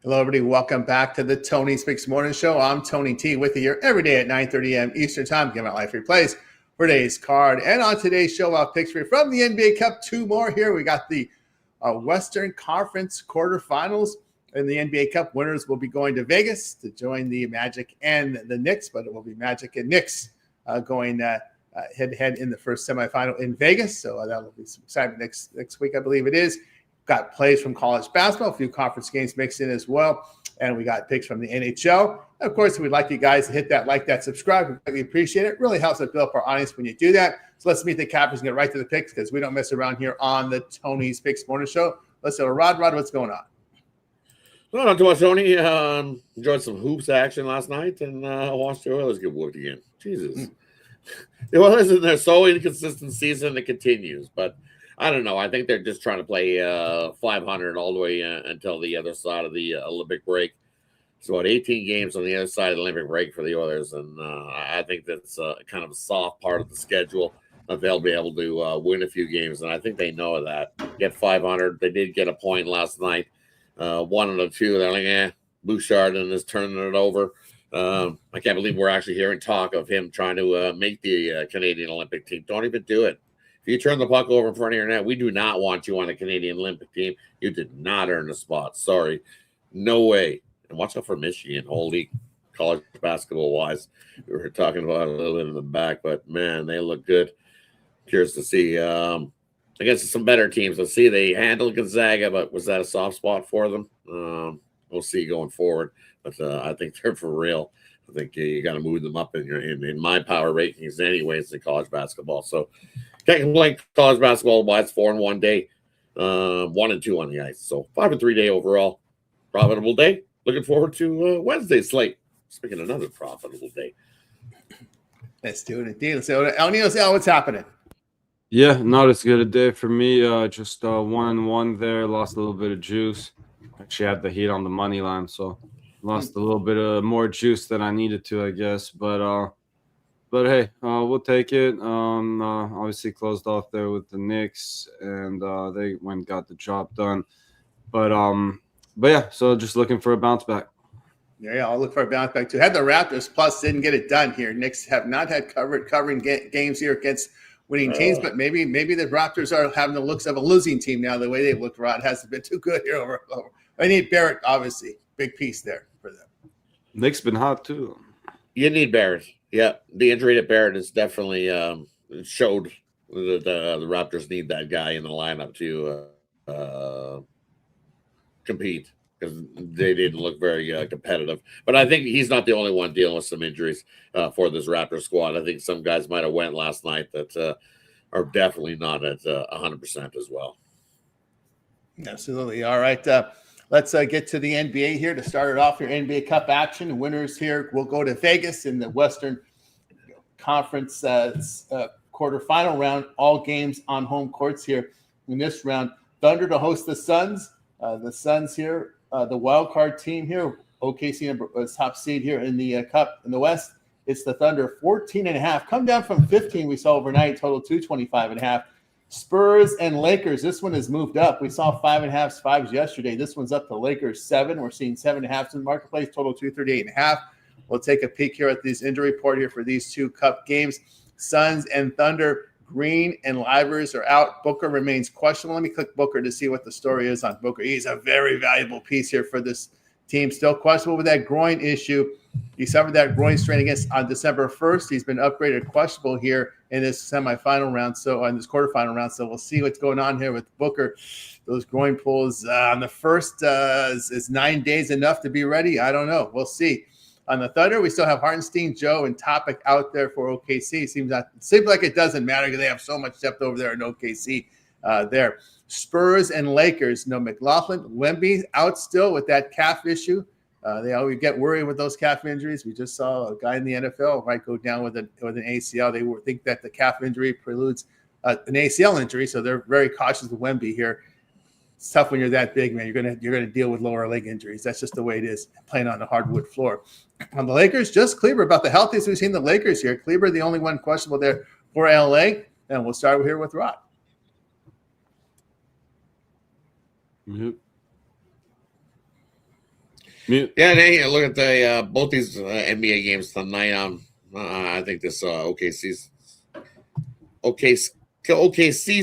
Hello, everybody. Welcome back to the Tony Speaks Morning Show. I'm Tony T with you here every day at 9:30 a.m. Eastern Time, giving out live replays for today's card. And on today's show, I'll picks for you from the NBA Cup. Two more here. We got the Western Conference quarterfinals in the NBA Cup. Winners will be going to Vegas to join the Magic and the Knicks, but it will be Magic and Knicks going head-to-head in the first semifinal in Vegas. So that will be some excitement next week, I believe it is. Got plays from college basketball, a few conference games mixed in as well. And we got picks from the NHL. And of course, we'd like you guys to hit that subscribe. We appreciate it. It really helps us build up our audience when you do that. So let's meet the captains and get right to the picks because we don't mess around here on the Tony's Picks Morning Show. Let's go to Rod. Rod, what's going on? Well, not too much, Tony. Enjoyed some hoops action last night and watched the Oilers get whooped again. Jesus. The Oilers in their so inconsistent season, it continues. But I don't know. I think they're just trying to play 500 all the way until the other side of the Olympic break. So about 18 games on the other side of the Olympic break for the Oilers, and I think that's kind of a soft part of the schedule that they'll be able to win a few games, and I think they know that. Get 500. They did get a point last night. 1 out of 2. They're like, Bouchard and is turning it over. I can't believe we're actually hearing talk of him trying to make the Canadian Olympic team. Don't even do it. If you turn the puck over in front of your net, we do not want you on a Canadian Olympic team. You did not earn a spot. Sorry. No way. And watch out for Michigan. Holy college basketball-wise. We were talking about it a little bit in the back, but, man, they look good. Curious to see. Against some better teams. Let's see. They handled Gonzaga, but was that a soft spot for them? We'll see going forward. But I think they're for real. I think you got to move them up in my power rankings anyways in college basketball. So, can't complain college basketball-wise. 4-1 day, 1-2 on the ice. So 5-3 day overall. Profitable day. Looking forward to Wednesday's slate. Speaking of another profitable day. Let's do it indeed. Let's see what's happening. Yeah, not as good a day for me. Just 1-1 there. Lost a little bit of juice. Actually had the heat on the money line, so lost a little bit of more juice than I needed to, I guess. But hey, we'll take it. Obviously closed off there with the Knicks, and they went and got the job done. But yeah, so just looking for a bounce back. Yeah, I'll look for a bounce back too. Had the Raptors plus didn't get it done here. Knicks have not had covering games here against winning teams, but maybe the Raptors are having the looks of a losing team now. The way they've looked, Rod, hasn't been too good here over. I need Barrett, obviously, big piece there for them. Knicks been hot too. You need Barrett. Yeah, the injury to Barrett has definitely showed that the Raptors need that guy in the lineup to compete because they didn't look very competitive. But I think he's not the only one dealing with some injuries for this Raptors squad. I think some guys might have went last night that are definitely not at 100% as well. Absolutely. All right. Let's get to the NBA here to start it off. Your NBA Cup action. Winners here will go to Vegas in the Western Conference quarterfinal round. All games on home courts here in this round. Thunder to host the Suns. The Suns here, the wild card team here. OKC top seed here in the Cup in the West. It's the Thunder 14.5. Come down from 15 we saw overnight. Total 225.5. Spurs and Lakers. This one has moved up. We saw 5.5s, 5s yesterday. This one's up to Lakers 7. We're seeing 7.5s in the marketplace. Total 238.5. We'll take a peek here at this injury report here for these two Cup games. Suns and Thunder. Green and Livers are out. Booker remains questionable. Let me click Booker to see what the story is on Booker. He's a very valuable piece here for this team. Still questionable with that groin issue. He suffered that groin strain on December 1st. He's been upgraded questionable here in this semifinal round, so on this quarterfinal round. So we'll see what's going on here with Booker. Those groin pulls on the first is 9 days enough to be ready? I don't know. We'll see. On the Thunder, we still have Hartenstein, Joe, and Topic out there for OKC. Seems like it doesn't matter because they have so much depth over there in OKC there. Spurs and Lakers, no McLaughlin. Wemby out still with that calf issue. They always get worried with those calf injuries. We just saw a guy in the NFL might go down with an ACL. They think that the calf injury preludes an ACL injury, so they're very cautious with Wemby here. It's tough when you're that big, man. You're gonna deal with lower leg injuries. That's just the way it is playing on the hardwood floor. On the Lakers, just Kleber, about the healthiest we've seen the Lakers here. Kleber, the only one questionable there for LA. And we'll start here with Rod. Yep. Mute. Yeah, and hey, look at the both these NBA games tonight. I think this OKC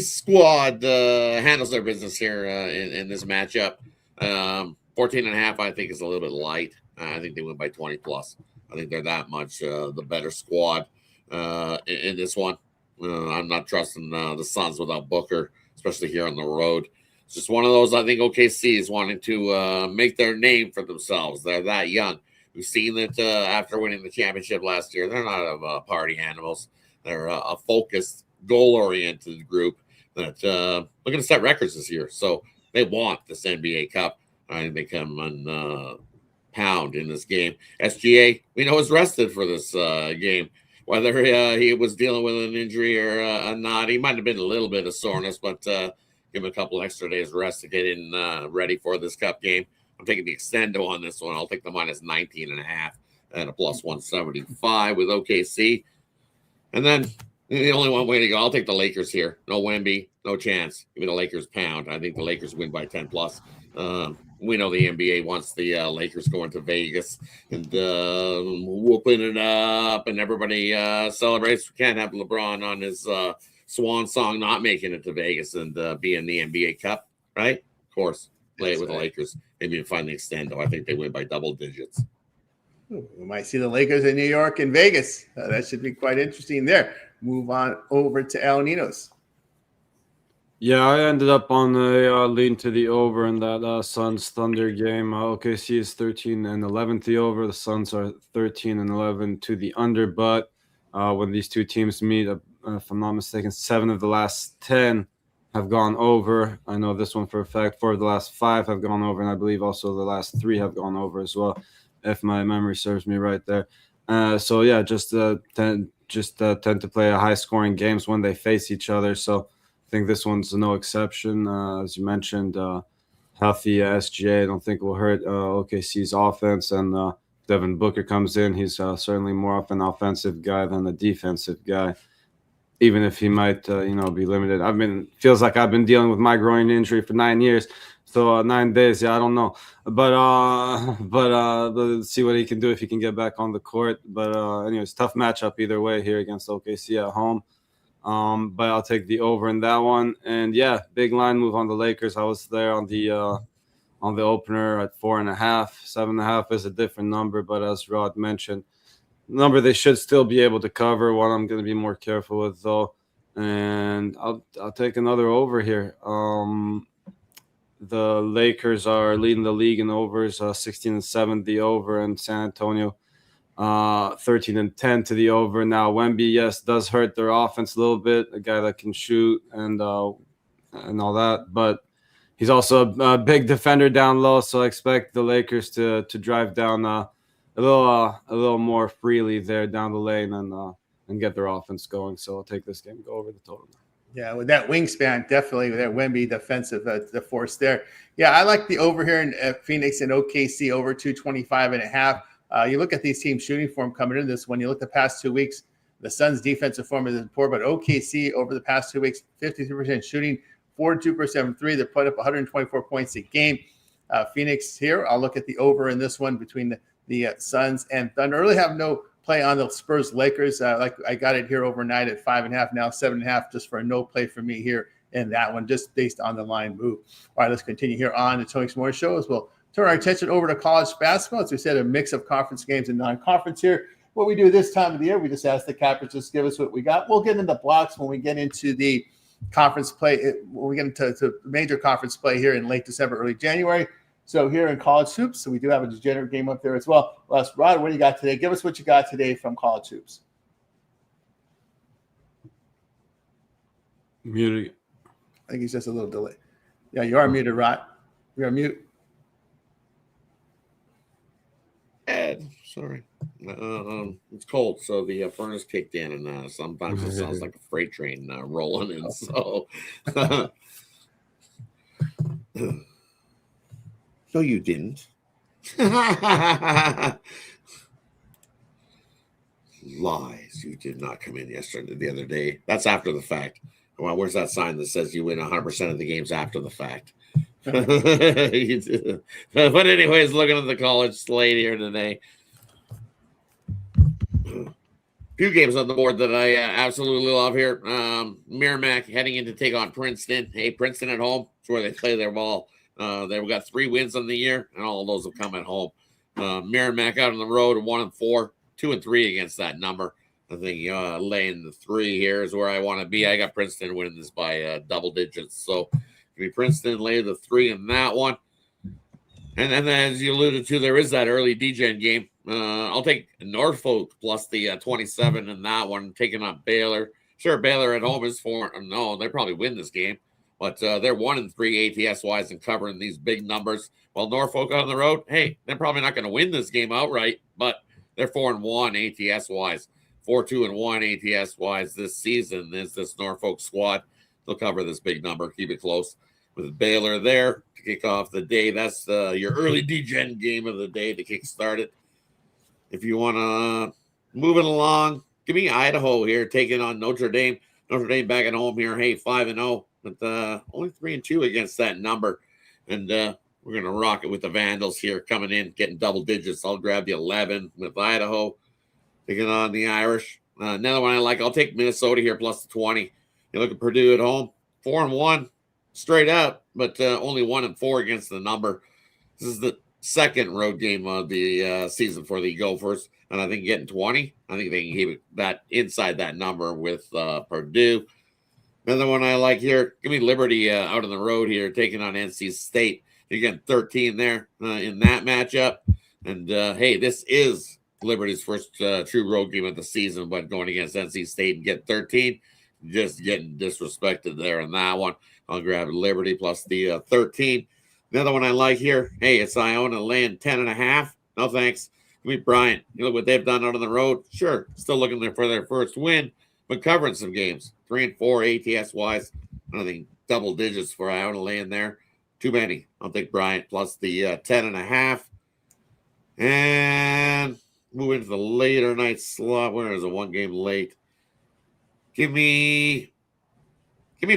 squad handles their business here in this matchup. 14 and a half, I think, is a little bit light. I think they win by 20 plus. I think they're that much the better squad in this one. I'm not trusting the Suns without Booker, especially here on the road. It's just one of those. I think OKC is wanting to make their name for themselves. They're that young. We've seen that after winning the championship last year. They're not party animals. They're a focused, goal-oriented group that looking to set records this year. So they want this NBA Cup. I think they come and pound in this game. SGA, we know, is rested for this game. Whether he was dealing with an injury or not, he might have been a little bit of soreness, but give him a couple extra days rest to get in ready for this Cup game. I'm taking the extendo on this one. I'll take the minus 19 and a half and a plus 175 with OKC. And then the only one way to go, I'll take the Lakers here. No Wemby, no chance. Give me the Lakers pound. I think the Lakers win by 10 plus. We know the NBA wants the Lakers going to Vegas and whooping it up, and everybody celebrates. We can't have LeBron on his swan song not making it to Vegas and be in the NBA Cup, right? Of course, play it with the Lakers. Maybe find the extendo. I think they win by double digits. We might see the Lakers in New York and Vegas. That should be quite interesting there. Move on over to El Ninos. Yeah, I ended up on the lean to the over in that Suns Thunder game. OKC is 13 and 11 to the over. The Suns are 13 and 11 to the under. But when these two teams meet, if I'm not mistaken, 7 of the last 10 have gone over. I know this one for a fact. 4 of the last 5 have gone over, and I believe also the last 3 have gone over as well, if my memory serves me right there. So yeah, just tend to play high-scoring games when they face each other. So I think this one's no exception. As you mentioned, healthy SGA, I don't think will hurt OKC's offense. And Devin Booker comes in. He's certainly more of an offensive guy than a defensive guy, even if he might, be limited. Feels like I've been dealing with my groin injury for 9 years. So 9 days, yeah, I don't know. But let's see what he can do if he can get back on the court. But anyways, tough matchup either way here against OKC at home. But I'll take the over in that one. And yeah, big line move on the Lakers. I was there on the opener at 4.5. 7.5 is a different number, but as Rod mentioned, number they should still be able to cover. One I'm going to be more careful with though, and I'll take another over here. The Lakers are leading the league in overs, 16 and 7 the over, and San Antonio 13 and 10 to the over. Now Wemby, yes, does hurt their offense a little bit, a guy that can shoot and all that, but he's also a big defender down low, so I expect the Lakers to drive down a little more freely there down the lane and get their offense going. So I'll take this game and go over the total. Yeah, with that wingspan, definitely with that Wemby defensive, the force there. Yeah, I like the over here in Phoenix and OKC over 225.5. You look at these teams shooting form coming into this one. You look the past 2 weeks, the Suns' defensive form is poor, but OKC over the past 2 weeks, 53% shooting, 42% from three. They put up 124 points a game. Phoenix here, I'll look at the over in this one between the Suns and Thunder. I really have no play on the Spurs Lakers. Like I got it here overnight at 5.5, now 7.5, just for a no play for me here in that one, just based on the line move. All right, let's continue here on the Tony S'more Show as we'll turn our attention over to college basketball. As we said, a mix of conference games and non-conference here. What we do this time of the year, we just ask the captains just give us what we got. We'll get into blocks when we get into the conference play, when we get into major conference play here in late December, early January. So here in college hoops, so we do have a degenerate game up there as well. Rod, what do you got today? Give us what you got today from college hoops. Muted. I think he's just a little delay. Yeah, you are muted, Rod. You're on mute. Ed, sorry. It's cold, so the furnace kicked in, and sometimes it sounds like a freight train rolling in. So, no, you didn't. Lies. You did not come in the other day. That's after the fact. Well, where's that sign that says you win 100% of the games after the fact? You do. But anyways, looking at the college slate here today. Few games on the board that I absolutely love here. Merrimack heading in to take on Princeton. Hey, Princeton at home. It's where they play their ball. They've got 3 wins on the year, and all of those have come at home. Merrimack out on the road, 1-4, 2-3 against that number. I think laying the 3 here is where I want to be. I got Princeton winning this by double digits. So give me Princeton, lay the 3 in that one. And then, as you alluded to, there is that early DGen game. I'll take Norfolk plus the 27 in that one, taking on Baylor. Sure, Baylor at home is 4. No, they probably win this game, but they're 1-3 ATS wise and covering these big numbers. While Norfolk on the road, hey, they're probably not going to win this game outright, but they're 4-1 ATS wise, 4-2-1 ATS wise this season. Is this Norfolk squad? They'll cover this big number, keep it close. With Baylor there to kick off the day. That's your early DGen game of the day to kick start it. If you want to move it along, give me Idaho here taking on Notre Dame. Notre Dame back at home here. Hey, 5-0, but only 3-2 against that number. And we're going to rock it with the Vandals here coming in, getting double digits. I'll grab the 11 with Idaho, taking on the Irish. Another one I like, I'll take Minnesota here plus the 20. You look at Purdue at home, 4-1. Straight up, but only 1-4 against the number. This is the second road game of the season for the Gophers, and I think getting 20, I think they can keep that inside that number with Purdue. Another one I like here, give me Liberty out on the road here, taking on NC State. You're getting 13 there in that matchup, and hey, this is Liberty's first true road game of the season, but going against NC State and get 13, just getting disrespected there in that one. I'll grab Liberty plus the 13. The other one I like here, hey, it's Iona laying 10.5. No thanks. Give me Bryant. You look what they've done out on the road. Sure, still looking there for their first win, but covering some games. 3-4 ATS wise. I think double digits for Iona laying there. Too many. I'll take Bryant plus the 10.5. And move into the later night slot. Where is a 1 game late? Give me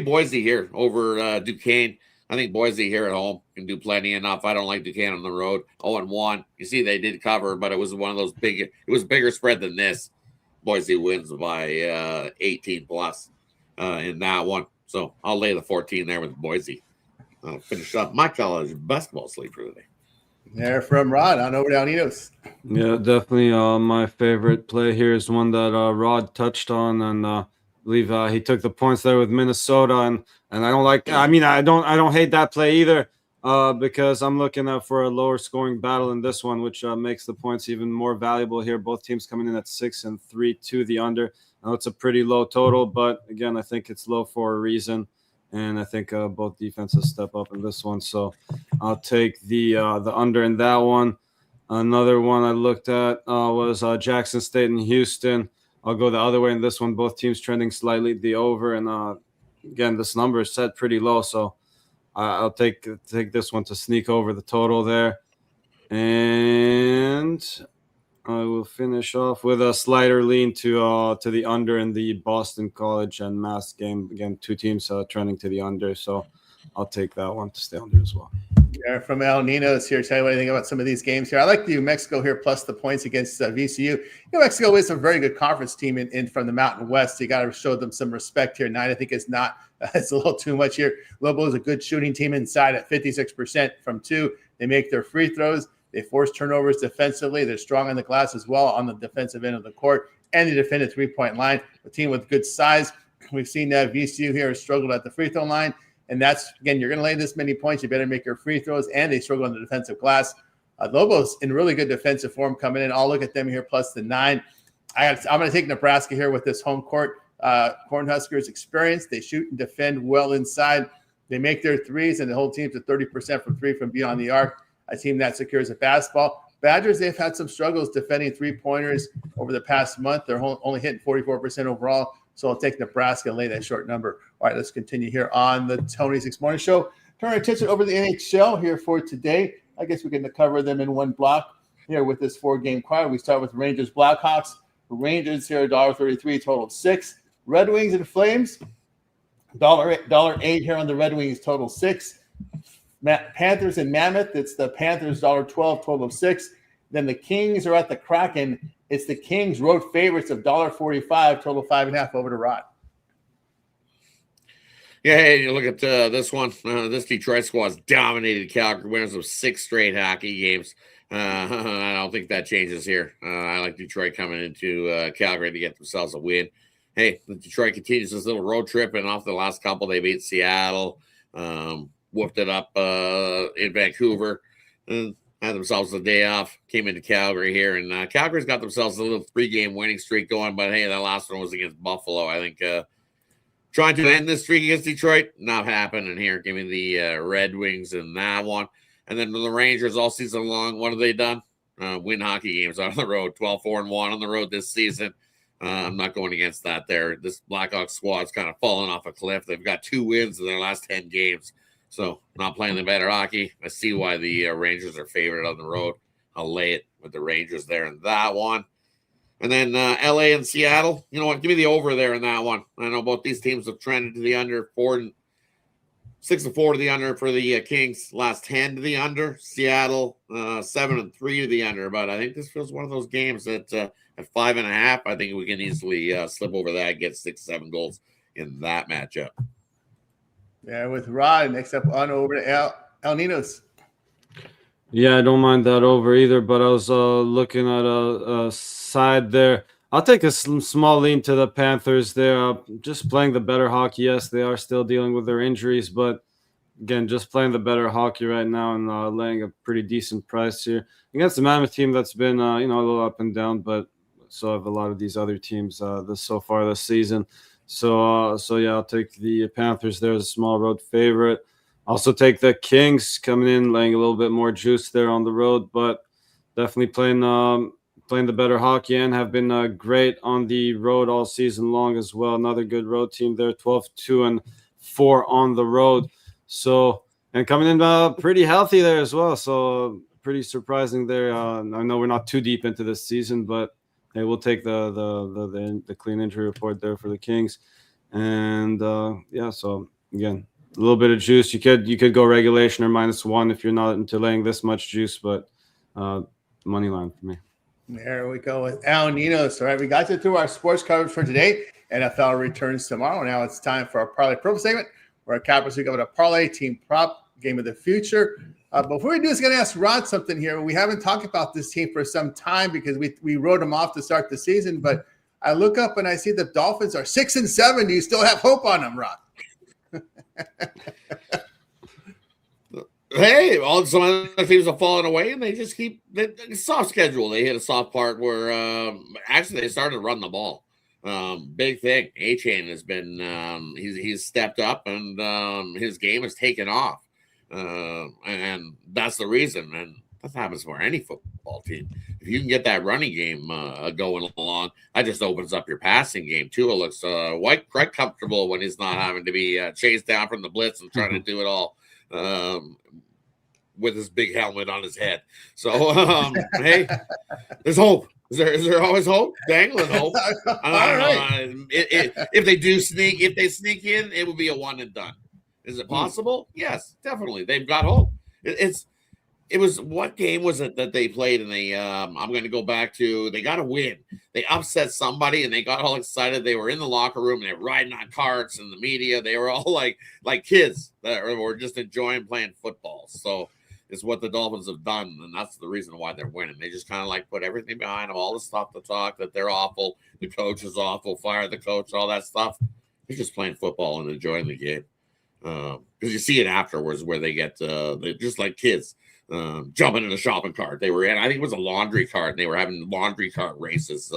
Boise here over Duquesne. I think Boise here at home can do plenty enough. I don't like Duquesne on the road. 0-1. You see, they did cover, but it was one of those big. It was bigger spread than this. Boise wins by 18 plus in that one. So I'll lay the 14 there with Boise. I'll finish up my college basketball slate for the day. There from Rod on over to Alnitos. Yeah, definitely. My favorite play here is one that Rod touched on, and I believe he took the points there with Minnesota, and I don't like. I mean, I don't hate that play either, because I'm looking at for a lower scoring battle in this one, which makes the points even more valuable here. Both teams coming in at 6 and 3 to the under. I know it's a pretty low total, but again, I think it's low for a reason, and I think both defenses step up in this one. So I'll take the under in that one. Another one I looked at was Jackson State and Houston. I'll go the other way in this one. Both teams trending slightly the over, and again, this number is set pretty low, so I'll take this one to sneak over the total there. And I will finish off with a slighter lean to the under in the Boston College and Mass game. Again, 2 teams trending to the under, so I'll take that one to stay under as well. Yeah, from El Nino's here. Tell you what I think about some of these games here. I like the New Mexico here plus the points against VCU. New Mexico is a very good conference team in from the Mountain West. You got to show them some respect here. 9, I think it's not. It's a little too much here. Lobo is a good shooting team inside at 56% from 2. They make their free throws. They force turnovers defensively. They're strong on the glass as well on the defensive end of the court, and they defend a 3-point line. A team with good size. We've seen that VCU here has struggled at the free throw line. And that's, again, you're going to lay this many points. You better make your free throws, and they struggle on the defensive glass. Lobos in really good defensive form coming in. I'll look at them here plus the 9. I'm going to take Nebraska here with this home court. Cornhuskers experience. They shoot and defend well inside. They make their threes, and the whole team's at 30% from 3 from beyond the arc. A team that secures a basketball. Badgers, they've had some struggles defending 3-pointers over the past month. They're only hitting 44% overall. So I'll take Nebraska and lay that short number. All right, let's continue here on the Tony 6 Morning Show. Turn our attention over to the NHL here for today. I guess we can cover them in one block here with this 4-game card. We start with Rangers Blackhawks. Rangers here, $1.33, total of 6. Red Wings and Flames, $1.08 here on the Red Wings, total 6. Panthers and Mammoth. It's the Panthers $1.12, total of 6. Then the Kings are at the Kraken. It's the Kings road favorites of $1.45, total 5.5 over to Rod. Yeah, hey, you look at this one. This Detroit squad's dominated Calgary, winners of 6 straight hockey games. I don't think that changes here. I like Detroit coming into Calgary to get themselves a win. Hey, Detroit continues this little road trip, and off the last couple, they beat Seattle, whooped it up in Vancouver, and had themselves a day off, came into Calgary here, and Calgary's got themselves a little 3-game winning streak going, but hey, that last one was against Buffalo. I think trying to end this streak against Detroit, not happening here. Give me the Red Wings in that one. And then the Rangers all season long, what have they done? Win hockey games on the road, 12-4-1 on the road this season. I'm not going against that there. This Blackhawks squad's kind of fallen off a cliff. They've got 2 wins in their last 10 games. So not playing the better hockey. I see why the Rangers are favored on the road. I'll lay it with the Rangers there in that one. And then LA and Seattle. You know what? Give me the over there in that one. I know both these teams have trended to the under. 6-4 to the under for the Kings. Last 10 to the under. Seattle 7-3 to the under. But I think this feels one of those games that at 5.5, I think we can easily slip over that, get 6-7 goals in that matchup. Yeah, with Rod. Next up on over to El Ninos. Yeah, I don't mind that over either, but I was looking at a side there. I'll take a small lean to the Panthers there. Just playing the better hockey. Yes, they are still dealing with their injuries, but again, just playing the better hockey right now and laying a pretty decent price here against the Mammoth team that's been a little up and down, but so have a lot of these other teams so far this season. So yeah, I'll take the Panthers there as a small road favorite. Also take the Kings coming in, laying a little bit more juice there on the road, but definitely playing the better hockey and have been great on the road all season long as well. Another good road team there, 12-2-4 on the road. So, and coming in pretty healthy there as well. So pretty surprising there. I know we're not too deep into this season, but hey, we'll take the clean injury report there for the Kings. And yeah, so again, a little bit of juice. You could go regulation or -1 if you're not into laying this much juice, but money line for me. There we go with Al Ninos. All right, we got you through our sports coverage for today. NFL returns tomorrow. Now it's time for our Parlay Pro segment, where our cappers we go to Parlay Team Prop Game of the Future. Before we do, I'm going to ask Rod something here. We haven't talked about this team for some time because we wrote them off to start the season, but I look up and I see the Dolphins are 6-7. Do you still have hope on them, Rod? Hey, all some other teams have fallen away, and they just keep soft schedule. They hit a soft part where actually they started to run the ball. Big thing. A-Chain has been he's stepped up, and his game has taken off, and that's the reason. And that happens for any football team. If you can get that running game going along, that just opens up your passing game too. It looks quite comfortable when he's not having to be chased down from the blitz and trying to do it all with his big helmet on his head. So hey, there's hope. Is there always hope? Dangling hope. Right. If they sneak in, it will be a one and done. Is it possible? Yes, definitely. They've got hope. It was, what game was it that they played? And they, I'm going to go back to, they got a win. They upset somebody and they got all excited. They were in the locker room and they were riding on carts and the media. They were all like kids that were just enjoying playing football. So it's what the Dolphins have done. And that's the reason why they're winning. They just kind of like put everything behind them, all the stuff to talk that they're awful. The coach is awful. Fire the coach, all that stuff. They're just playing football and enjoying the game. Because you see it afterwards where they get, they're just like kids. Jumping in a shopping cart. They were in, I think it was a laundry cart, and they were having laundry cart races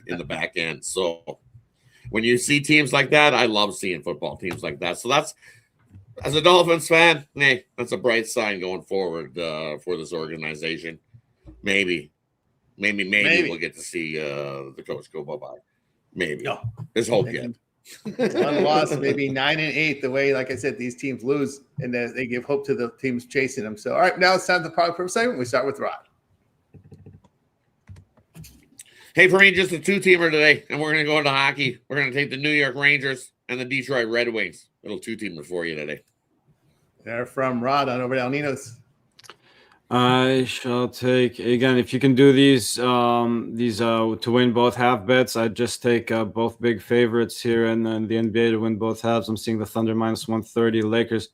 in the back end. So when you see teams like that, I love seeing football teams like that. So that's, as a Dolphins fan, hey, that's a bright sign going forward for this organization. Maybe we'll get to see the coach go bye-bye. Maybe. No. There's hope yet. One loss, maybe 9-8. The way, like I said, these teams lose, and they give hope to the teams chasing them. So, all right, now it's time for the product per segment. We start with Rod. Hey, for me, just a two-teamer today, and we're going to go into hockey. We're going to take the New York Rangers and the Detroit Red Wings. Little two-teamer for you today. They're from Rod on over to El Ninos. I shall take again. If you can do these to win both half bets, I'd just take both big favorites here, and then the NBA to win both halves. I'm seeing the Thunder minus 130, Lakers.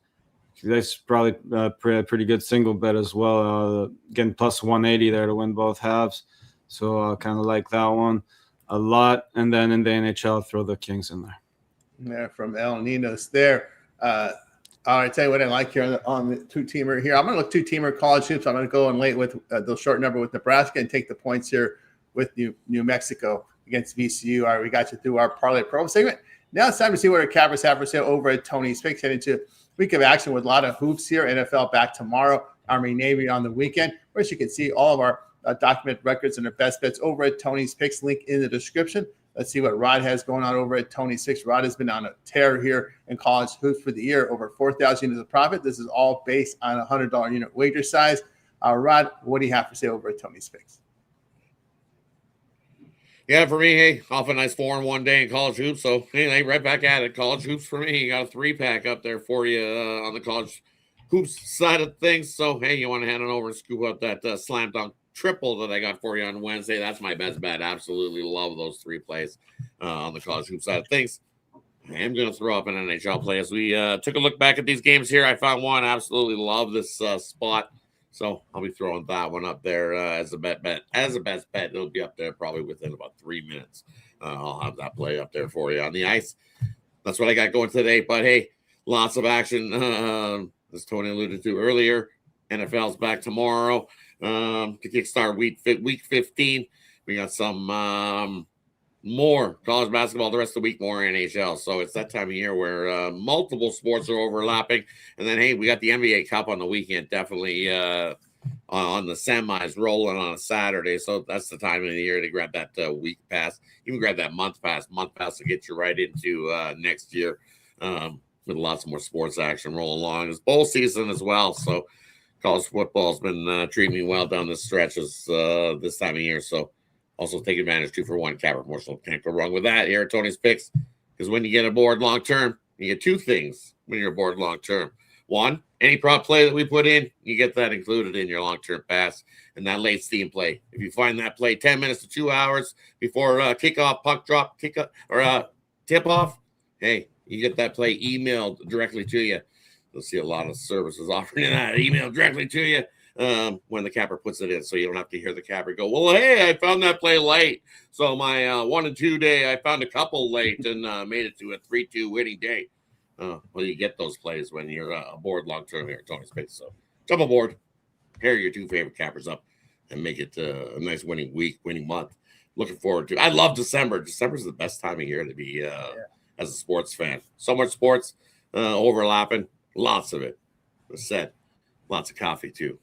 That's probably a pretty good single bet as well. Getting plus 180 there to win both halves, so kind of like that one a lot. And then in the NHL, throw the Kings in there. They're from El Ninos there. All right, tell you what I like here on the two-teamer here. I'm going to look two-teamer college hoops. I'm going to go in late with the short number with Nebraska and take the points here with New Mexico against VCU. All right, we got you through our Parlay Pro segment. Now it's time to see what our cappers have for sale over at Tony's Picks. Heading to week of action with a lot of hoops here. NFL back tomorrow. Army Navy on the weekend. First, you can see all of our documented records and our best bets over at Tony's Picks. Link in the description. Let's see what Rod has going on over at Tony's Picks. Rod has been on a tear here in college hoops for the year, over 4,000 units of profit. This is all based on a $100 unit wager size. Rod, what do you have for sale over at Tony's Picks? Yeah, for me, hey, off a nice 4-1 day in college hoops. So, hey, right back at it. College hoops for me. You got a 3-pack up there for you on the college hoops side of things. So, hey, you want to hand it over and scoop up that slam dunk triple that I got for you on Wednesday. That's my best bet. Absolutely love those 3 plays on the college hoop side of things. I am going to throw up an NHL play as we took a look back at these games here. I found one. Absolutely love this spot. So I'll be throwing that one up there as a best bet. It'll be up there probably within about 3 minutes. I'll have that play up there for you on the ice. That's what I got going today. But hey, lots of action. As Tony alluded to earlier, NFL's back tomorrow to kickstart week 15. We got some more college basketball the rest of the week, more NHL. So it's that time of year where multiple sports are overlapping. And then, hey, we got the NBA Cup on the weekend, definitely on the semis rolling on a Saturday. So that's the time of the year to grab that week pass. Even grab that month pass to get you right into next year with lots more sports action rolling along. It's bowl season as well. So college football has been treating me well down the stretches this time of year. So also take advantage 2-for-1 capper promotional. Can't go wrong with that here at Tony's Picks. Because when you get aboard long term, you get 2 things when you're aboard long term. 1, any prop play that we put in, you get that included in your long term pass and that late steam play. If you find that play 10 minutes to 2 hours before kickoff, puck drop, tip off, hey, you get that play emailed directly to you. You'll see a lot of services offering that email directly to you. When the capper puts it in, so you don't have to hear the capper go, well, hey, I found that play late. So my 1 and 2 day, I found a couple late and made it to a 3-2 winning day. Well, you get those plays when you're aboard long-term here at Tony's Picks. So jump aboard, pair your 2 favorite cappers up, and make it a nice winning week, winning month. Looking forward to. I love December. December's the best time of year to be as a sports fan. So much sports overlapping, lots of it. As said, lots of coffee too.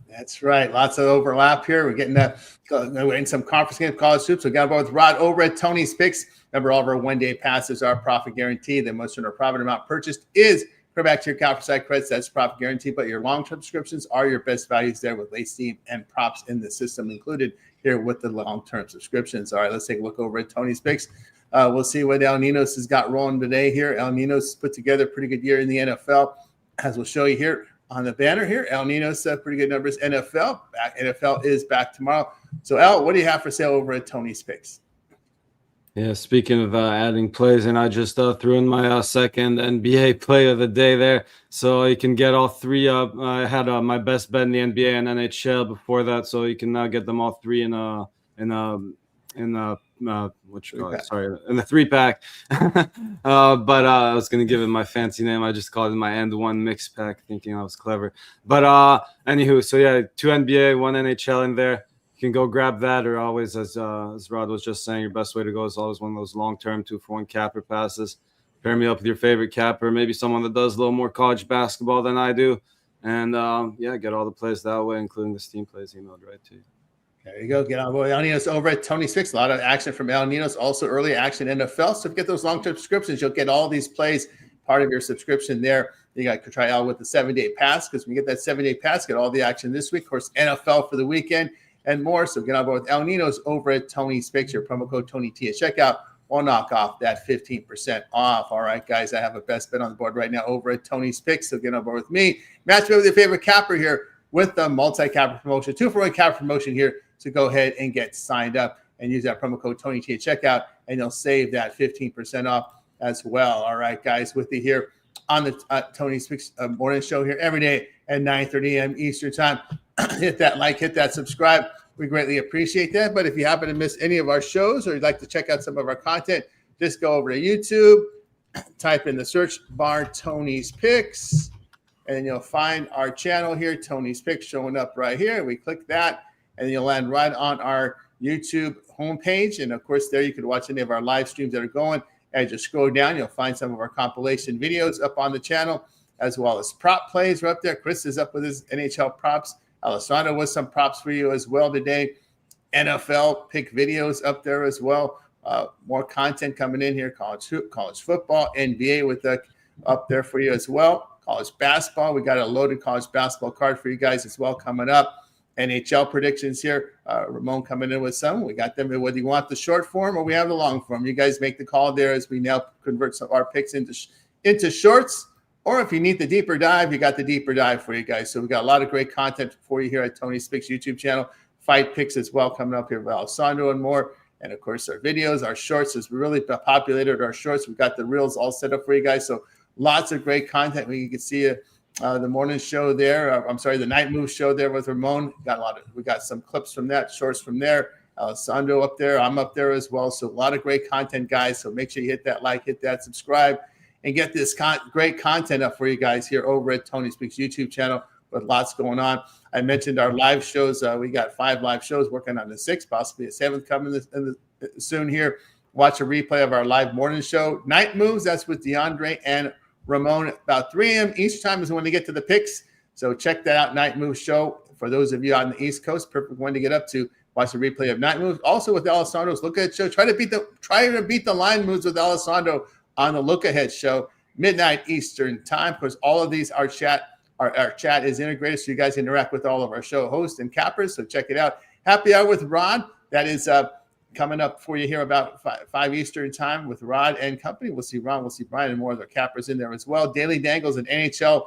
That's right. Lots of overlap here. We're getting we're in some conference games, college hoops. We got about with Rod over at Tony's Picks. Remember, all of our one-day passes are profit guaranteed. The most of our profit amount purchased is back to your account for side credits. That's profit guaranteed. But your long-term subscriptions are your best values there with late steam and props in the system included here with the long-term subscriptions. All right, let's take a look over at Tony's Picks. We'll see what El Ninos has got rolling today here. El Ninos put together a pretty good year in the NFL, as we'll show you here on the banner here. El Ninos pretty good numbers. NFL is back tomorrow. So, El, what do you have for sale over at Tony's Picks? Yeah, speaking of adding plays, and I just threw in my second NBA play of the day there, so you can get all 3 up. I had my best bet in the NBA and NHL before that, so you can now get them all 3 in the 3-pack. But I was gonna give it my fancy name. I just called it my end one mix pack, thinking I was clever. But anywho, so yeah, 2 NBA, 1 NHL in there. You can go grab that, or always, as Rod was just saying, your best way to go is always one of those long-term 2-for-1 capper passes. Pair me up with your favorite capper, maybe someone that does a little more college basketball than I do, and get all the plays that way, including the Steam plays emailed right to you. There you go. Get on board El Ninos over at Tony's Picks. A lot of action from El Ninos. Also early action NFL. So if you get those long-term subscriptions, you'll get all these plays part of your subscription there. You got to try out with the 7-day pass, because when you get that 7-day pass, get all the action this week. Of course, NFL for the weekend and more. So get on board with El Ninos over at Tony's Picks. Your promo code TonyT at checkout we'll knock off that 15% off. All right, guys, I have a best bet on the board right now over at Tony's Picks. So get on board with me. Match me with your favorite capper here with the multi-capper promotion, 2-for-1 capper promotion here. So go ahead and get signed up and use that promo code TonyT at checkout, and you'll save that 15% off as well. All right, guys, with you here on the Tony's Picks morning show here every day at 9:30 a.m. Eastern time. Hit that like, hit that subscribe. We greatly appreciate that. But if you happen to miss any of our shows or you'd like to check out some of our content, just go over to YouTube, type in the search bar Tony's Picks, and you'll find our channel here, Tony's Picks, showing up right here. We click that, and you'll land right on our YouTube homepage. And, of course, there you can watch any of our live streams that are going. As you scroll down, you'll find some of our compilation videos up on the channel, as well as prop plays are up there. Chris is up with his NHL props. Alessandro with some props for you as well today. NFL pick videos up there as well. More content coming in here. College football, NBA with up there for you as well. College basketball. We got a loaded college basketball card for you guys as well coming up. NHL predictions here. Ramon coming in with some. We got them. Whether you want the short form or we have the long form, you guys make the call there as we now convert some of our picks into shorts. Or if you need the deeper dive, you got the deeper dive for you guys. So we got a lot of great content for you here at Tony's Picks YouTube channel. Fight picks as well coming up here with Alessandro and more. And, of course, our videos, our shorts has really populated our shorts. We've got the reels all set up for you guys. So lots of great content. We can see the morning show there. The night move show there with Ramon. We got some clips from that, shorts from there. Alessandro up there. I'm up there as well. So a lot of great content, guys. So make sure you hit that like, hit that subscribe, and get this great content up for you guys here over at Tony Speaks YouTube channel with lots going on. I mentioned our live shows. We got 5 live shows, working on the 6th, possibly a 7th coming soon here. Watch a replay of our live morning show. Night moves, that's with DeAndre and Ramon. About 3 a.m. Eastern time is when they get to the picks. So check that out, Night Moves show. For those of you on the East Coast, perfect one to get up to. Watch the replay of Night Moves. Also with Alessandro's Look Ahead show. Try to beat the line moves with Alessandro on the Look Ahead show, midnight Eastern time. Of course, all of these, our chat is integrated, so you guys interact with all of our show hosts and cappers. So check it out. Happy Hour with Rod. That is coming up for you here about 5 Eastern time with Rod and company. We'll see Ron, we'll see Brian, and more of their cappers in there as well. Daily Dangles and NHL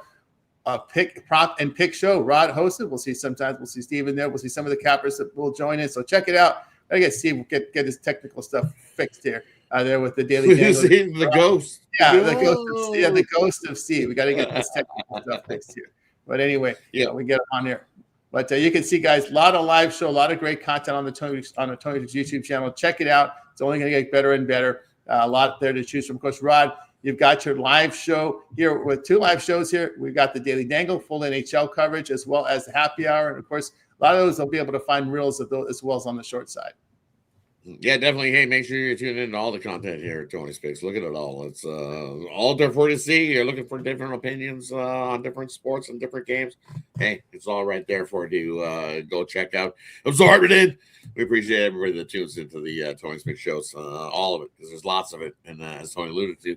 pick prop and pick show. Rod hosted. We'll see Steve in there. We'll see some of the cappers that will join in. So check it out. I guess Steve will get his technical stuff fixed here. There with the Daily Dangles. The ghost. Yeah, the ghost of Steve. We got to get this technical stuff fixed here. But anyway, we get on here. But you can see, guys, a lot of live show, a lot of great content on the Tony's YouTube channel. Check it out. It's only going to get better and better. A lot there to choose from. Of course, Rod, you've got your live show here with 2 live shows here. We've got the Daily Dangle, full NHL coverage, as well as the happy hour. And, of course, a lot of those they'll be able to find reels of those as well as on the short side. Yeah, definitely. Hey, make sure you're tuning in to all the content here at Tony's Picks. Look at it all. It's all there for you to see. You're looking for different opinions on different sports and different games. Hey, it's all right there for you to go check out. Absorb it in. We appreciate everybody that tunes into the Tony's Picks shows, all of it, because there's lots of it. And as Tony alluded to,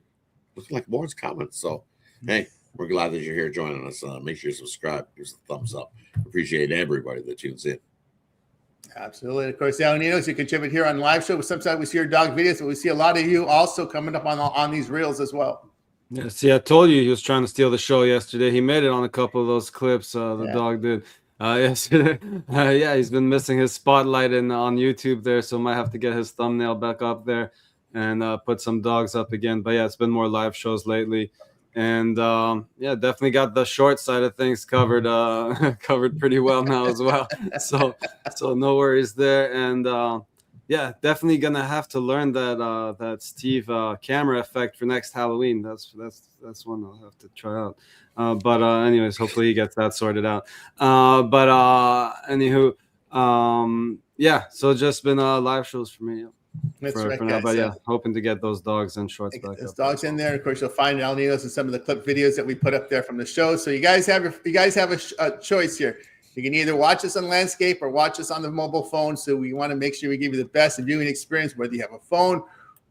looks like more comments. So, hey, we're glad that you're here joining us. Make sure you subscribe. Give us a thumbs up. Appreciate everybody that tunes in. Absolutely. Of course, Alaninos, you contribute here on live show. Sometimes we see your dog videos, but we see a lot of you also coming up on these reels as well. Yeah, see, I told you he was trying to steal the show yesterday. He made it on a couple of those clips. The dog did yesterday. He's been missing his spotlight on YouTube there, so might have to get his thumbnail back up there and put some dogs up again. But yeah, it's been more live shows lately. And definitely got the short side of things covered covered pretty well now as well. So no worries there. And definitely gonna have to learn that Steve camera effect for next Halloween. That's one I'll have to try out. But anyways, hopefully he gets that sorted out. So just been live shows for me. That's for now, but hoping to get those dogs and shorts back up. Dogs in there. Of course, you'll find Alaninos and some of the clip videos that we put up there from the show. So you guys have a choice here. You can either watch us on landscape or watch us on the mobile phone. So we want to make sure we give you the best viewing experience, whether you have a phone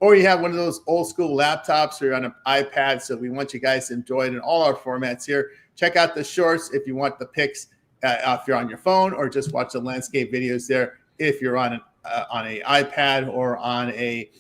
or you have one of those old school laptops or you're on an iPad. So we want you guys to enjoy it in all our formats here. Check out the shorts if you want the pics if you're on your phone, or just watch the landscape videos there if you're on an iPad or on a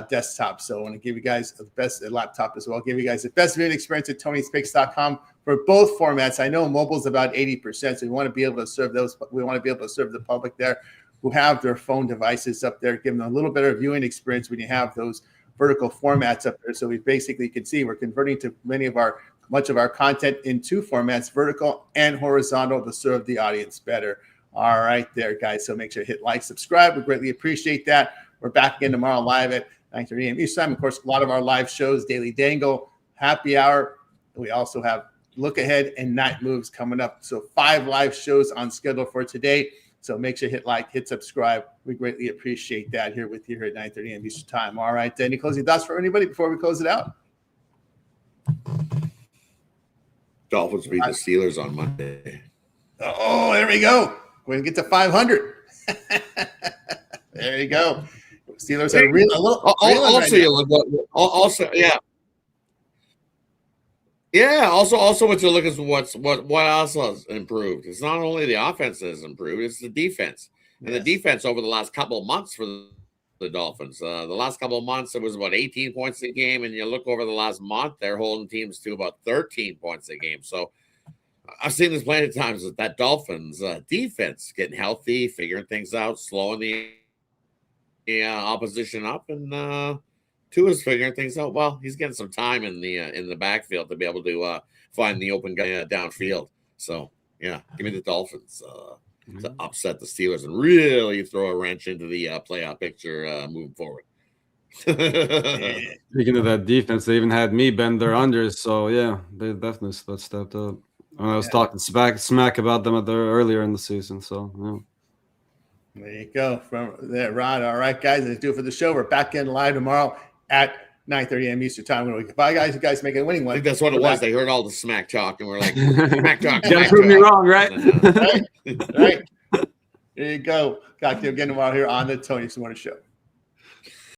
desktop. So I want to give you guys the best laptop as well. Give you guys the best viewing experience at Tony'sPicks.com for both formats. I know mobile's about 80%, so we want to be able to serve those. We want to be able to serve the public there who have their phone devices up there, give them a little better viewing experience when you have those vertical formats up there. So we basically can see we're converting to much of our content in two formats, vertical and horizontal, to serve the audience better. All right there, guys. So make sure to hit like, subscribe. We greatly appreciate that. We're back again tomorrow live at 9:30 a.m. Eastern time. Of course, a lot of our live shows, Daily Dangle, Happy Hour. We also have Look Ahead and Night Moves coming up. So 5 live shows on schedule for today. So make sure to hit like, hit subscribe. We greatly appreciate that here with you here at 9:30 a.m. Eastern time. All right. Any closing thoughts for anybody before we close it out? Dolphins beat the Steelers on Monday. Oh, there we go. We're going to get to 500. There you go. Steelers are real. Also, you look. Also, yeah. Yeah. Also, what you look at is what else has improved. It's not only the offense that has improved; it's the defense. And the defense over the last couple of months for the Dolphins. The last couple of months, it was about 18 points a game, and you look over the last month, they're holding teams to about 13 points a game. So I've seen this plenty of times that Dolphins defense getting healthy, figuring things out, slowing the opposition up, and Tua's figuring things out. Well, he's getting some time in the backfield to be able to find the open guy downfield. So yeah, give me the Dolphins to upset the Steelers and really throw a wrench into the playoff picture moving forward. Speaking of that defense, they even had me bend their unders. So yeah, they definitely stepped up. I was talking smack about them earlier in the season. So yeah. There you go. From there, Rod. All right, guys, let's do it for the show. We're back in live tomorrow at 9:30 a.m. Eastern time. Bye, guys. You guys make a winning one. I think that's what it was. They heard all the smack talk, and we're like, smack talk. You gotta prove me wrong, right? Right. There you go. Got you again tomorrow here on the Tony Morning Show.